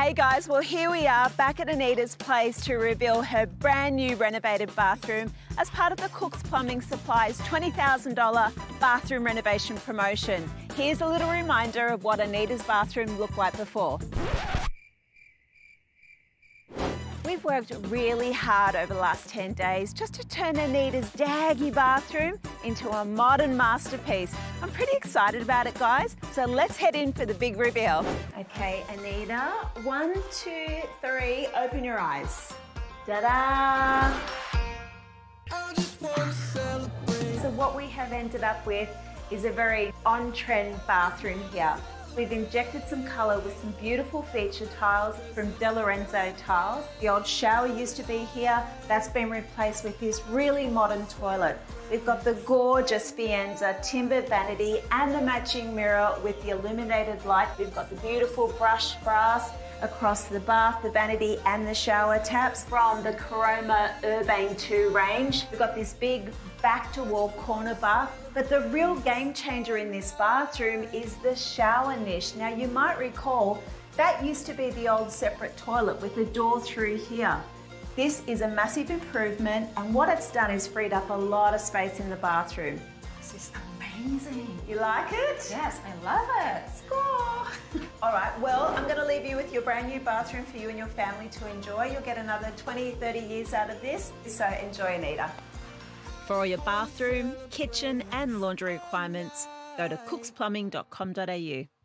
Hey guys, well here we are back at Anita's place to reveal her brand new renovated bathroom as part of the Cook's Plumbing Supply's $20,000 bathroom renovation promotion. Here's a little reminder of what Anita's bathroom looked like before. We've worked really hard over the last 10 days just to turn Anita's daggy bathroom into a modern masterpiece. I'm pretty excited about it, guys. So let's head in for the big reveal. Okay, Anita, 1, 2, 3, open your eyes. Ta-da! So what we have ended up with is a very on-trend bathroom here. We've injected some colour with some beautiful feature tiles from De Lorenzo tiles. The old shower used to be here. That's been replaced with this really modern toilet. We've got the gorgeous Fienza timber vanity and the matching mirror with the illuminated light. We've got the beautiful brushed brass across the bath, the vanity and the shower taps from the Caroma Urbane 2 range. We've got this big back-to-wall corner bath, but the real game changer in this bathroom is the shower niche. Now you might recall that used to be the old separate toilet with a door through here. This is a massive improvement, and what it's done is freed up a lot of space in the bathroom. This is amazing. You like it? Yes, I love it. Score! All right, well, I'm going to leave you with your brand new bathroom for you and your family to enjoy. You'll get another 20, 30 years out of this, so enjoy, Anita. For all your bathroom, kitchen and laundry requirements, go to cooksplumbing.com.au.